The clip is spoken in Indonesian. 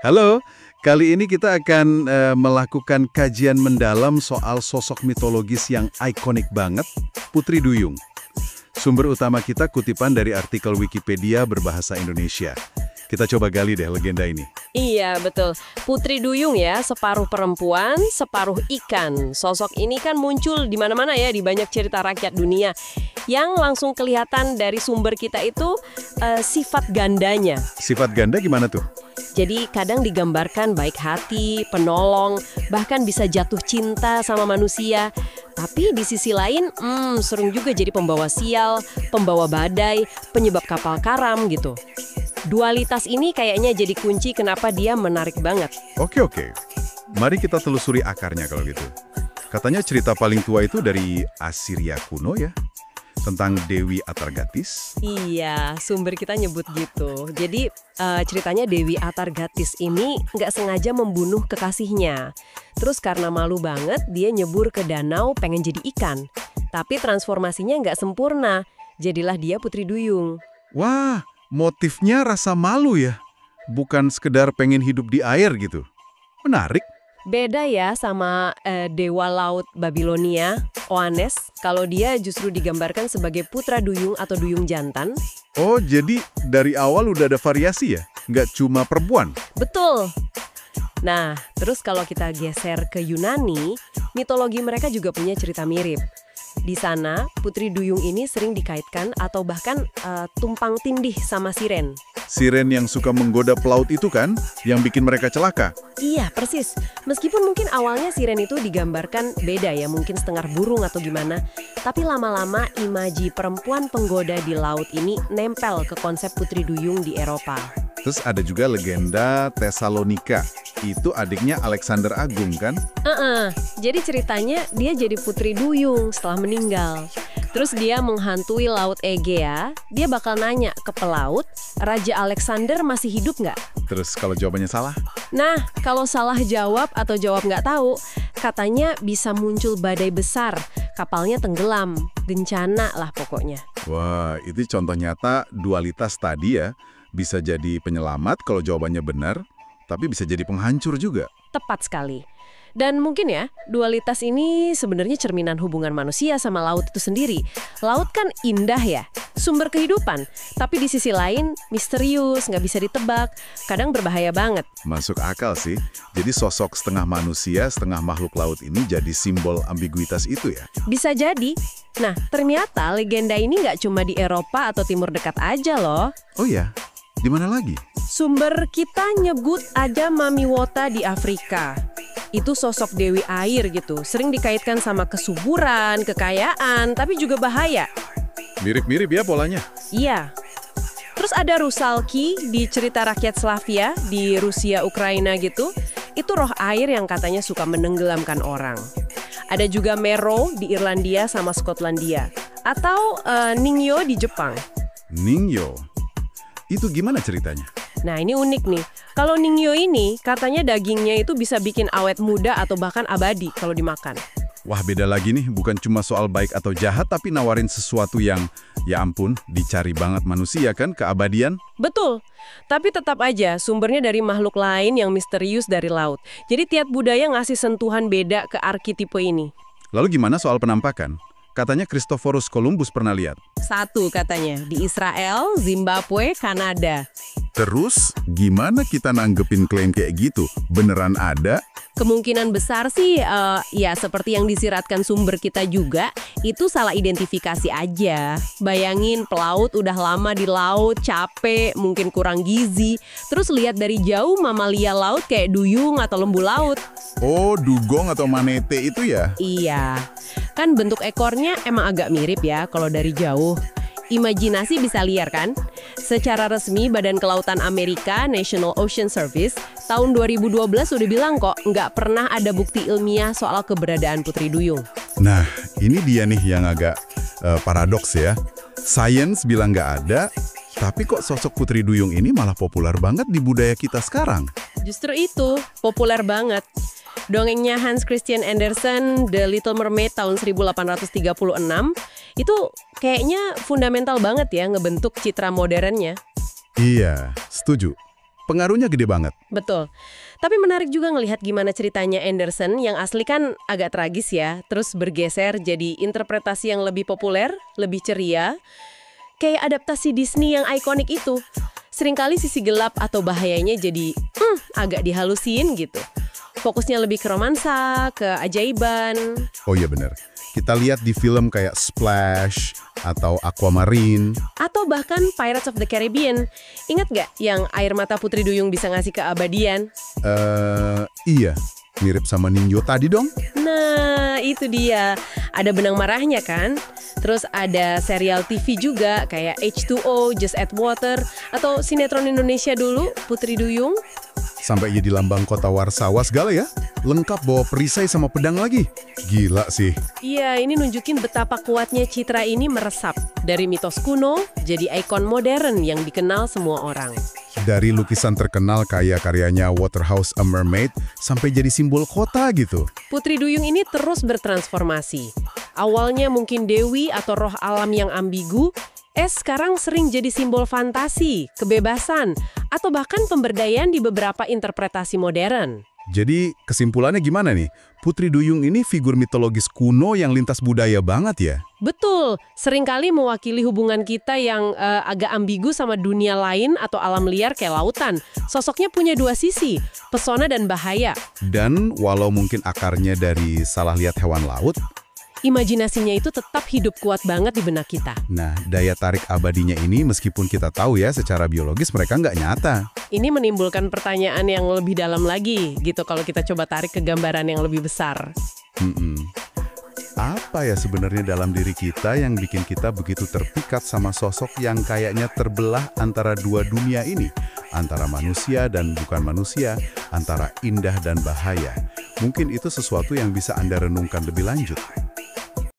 Halo, kali ini kita akan melakukan kajian mendalam soal sosok mitologis yang ikonik banget, Putri Duyung. Sumber utama kita kutipan dari artikel Wikipedia berbahasa Indonesia. Kita coba gali deh legenda ini. Iya, betul. Putri Duyung ya, separuh perempuan, separuh ikan. Sosok ini kan muncul di mana-mana ya, di banyak cerita rakyat dunia. Yang langsung kelihatan dari sumber kita itu sifat gandanya. Sifat ganda gimana tuh? Jadi kadang digambarkan baik hati, penolong, bahkan bisa jatuh cinta sama manusia. Tapi di sisi lain, sering juga jadi pembawa sial, pembawa badai, penyebab kapal karam gitu. Dualitas ini kayaknya jadi kunci kenapa dia menarik banget. Oke. Mari kita telusuri akarnya kalau gitu. Katanya cerita paling tua itu dari Asiria kuno ya? Tentang Dewi Atargatis. Iya, sumber kita nyebut gitu. Jadi ceritanya Dewi Atargatis ini nggak sengaja membunuh kekasihnya. Terus karena malu banget, dia nyebur ke danau pengen jadi ikan. Tapi transformasinya nggak sempurna. Jadilah dia Putri Duyung. Wah, motifnya rasa malu ya? Bukan sekedar pengen hidup di air gitu. Menarik. Beda ya sama dewa laut Babilonia, Oanes, kalau dia justru digambarkan sebagai putra duyung atau duyung jantan. Oh, jadi dari awal udah ada variasi ya? Nggak cuma perempuan? Betul. Nah, terus kalau kita geser ke Yunani, mitologi mereka juga punya cerita mirip. Di sana, Putri Duyung ini sering dikaitkan atau bahkan tumpang tindih sama siren. Siren yang suka menggoda pelaut itu kan, yang bikin mereka celaka? Iya, persis. Meskipun mungkin awalnya siren itu digambarkan beda ya, mungkin setengah burung atau gimana. Tapi lama-lama imaji perempuan penggoda di laut ini nempel ke konsep Putri Duyung di Eropa. Terus ada juga legenda Tesalonika. Itu adiknya Alexander Agung kan? Jadi ceritanya dia jadi Putri Duyung setelah meninggal. Terus dia menghantui Laut Egea, dia bakal nanya ke pelaut, Raja Alexander masih hidup nggak? Terus kalau jawabannya salah? Nah, kalau salah jawab atau jawab nggak tahu, katanya bisa muncul badai besar, kapalnya tenggelam, bencana lah pokoknya. Wah, itu contoh nyata dualitas tadi ya. Bisa jadi penyelamat kalau jawabannya benar, tapi bisa jadi penghancur juga. Tepat sekali. Dan mungkin ya, dualitas ini sebenarnya cerminan hubungan manusia sama laut itu sendiri. Laut kan indah ya, sumber kehidupan. Tapi di sisi lain, misterius, nggak bisa ditebak, kadang berbahaya banget. Masuk akal sih. Jadi sosok setengah manusia, setengah makhluk laut ini jadi simbol ambiguitas itu ya? Bisa jadi. Nah, ternyata legenda ini nggak cuma di Eropa atau Timur Dekat aja loh. Oh ya? Di mana lagi? Sumber kita nyebut ada Mami Wota di Afrika. Itu sosok dewi air gitu, sering dikaitkan sama kesuburan, kekayaan, tapi juga bahaya. Mirip-mirip ya polanya? Iya. Terus ada Rusalki di cerita rakyat Slavia di Rusia, Ukraina gitu. Itu roh air yang katanya suka menenggelamkan orang. Ada juga Mero di Irlandia sama Skotlandia. Atau Ningyo di Jepang. Ningyo? Itu gimana ceritanya? Nah, ini unik nih. Kalau Ningyo ini, katanya dagingnya itu bisa bikin awet muda atau bahkan abadi kalau dimakan. Wah, beda lagi nih. Bukan cuma soal baik atau jahat, tapi nawarin sesuatu yang, ya ampun, dicari banget manusia kan, keabadian? Betul. Tapi tetap aja, sumbernya dari makhluk lain yang misterius dari laut. Jadi tiap budaya ngasih sentuhan beda ke arkitipe ini. Lalu gimana soal penampakan? Katanya Christophorus Columbus pernah lihat. Satu katanya, di Israel, Zimbabwe, Kanada. Terus, gimana kita nanggepin klaim kayak gitu? Beneran ada? Kemungkinan besar sih, ya seperti yang disiratkan sumber kita juga, itu salah identifikasi aja. Bayangin pelaut udah lama di laut, capek, mungkin kurang gizi. Terus lihat dari jauh mamalia laut kayak duyung atau lembu laut. Oh, dugong atau manete itu ya? Iya, kan bentuk ekornya emang agak mirip ya kalau dari jauh. Imajinasi bisa liar kan? Secara resmi Badan Kelautan Amerika National Ocean Service tahun 2012 udah bilang kok nggak pernah ada bukti ilmiah soal keberadaan Putri Duyung. Nah, ini dia nih yang agak paradoks ya. Science bilang nggak ada, tapi kok sosok Putri Duyung ini malah populer banget di budaya kita sekarang. Justru itu, populer banget. Dongengnya Hans Christian Andersen, The Little Mermaid tahun 1836, itu kayaknya fundamental banget ya ngebentuk citra modernnya. Iya, setuju. pengaruhnya gede banget. Betul. Tapi menarik juga ngelihat gimana ceritanya Anderson yang asli kan agak tragis ya, terus bergeser jadi interpretasi yang lebih populer, lebih ceria. Kayak adaptasi Disney yang ikonik itu. Seringkali sisi gelap atau bahayanya jadi agak dihalusin gitu. Fokusnya lebih ke romansa, keajaiban. Oh iya bener. Kita lihat di film kayak Splash atau Aquamarine. Atau bahkan Pirates of the Caribbean. Ingat nggak yang air mata Putri Duyung bisa ngasih keabadian? Iya. Mirip sama Ninjo tadi dong. Nah, itu dia. Ada benang marahnya kan? Terus ada serial TV juga kayak H2O, Just Add Water, atau sinetron Indonesia dulu, Putri Duyung. Sampai jadi lambang kota Warsawa segala ya. Lengkap bawa perisai sama pedang lagi. Gila sih. Iya, ini nunjukin betapa kuatnya citra ini meresap. Dari mitos kuno, jadi ikon modern yang dikenal semua orang. Dari lukisan terkenal kayak karyanya Waterhouse A Mermaid sampai jadi simbol kota gitu. Putri Duyung ini terus bertransformasi. Awalnya mungkin dewi atau roh alam yang ambigu, sekarang sering jadi simbol fantasi, kebebasan, atau bahkan pemberdayaan di beberapa interpretasi modern. Jadi kesimpulannya gimana nih? Putri Duyung ini figur mitologis kuno yang lintas budaya banget ya? Betul, seringkali mewakili hubungan kita yang agak ambigu sama dunia lain atau alam liar kayak lautan. Sosoknya punya dua sisi, pesona dan bahaya. Dan walau mungkin akarnya dari salah lihat hewan laut, imajinasinya itu tetap hidup kuat banget di benak kita. nah daya tarik abadinya ini meskipun kita tahu ya secara biologis mereka nggak nyata. Ini menimbulkan pertanyaan yang lebih dalam lagi gitu kalau kita coba tarik ke gambaran yang lebih besar. Apa ya sebenarnya dalam diri kita yang bikin kita begitu terpikat sama sosok yang kayaknya terbelah antara dua dunia ini? Antara manusia dan bukan manusia, antara indah dan bahaya. Mungkin itu sesuatu yang bisa Anda renungkan lebih lanjut.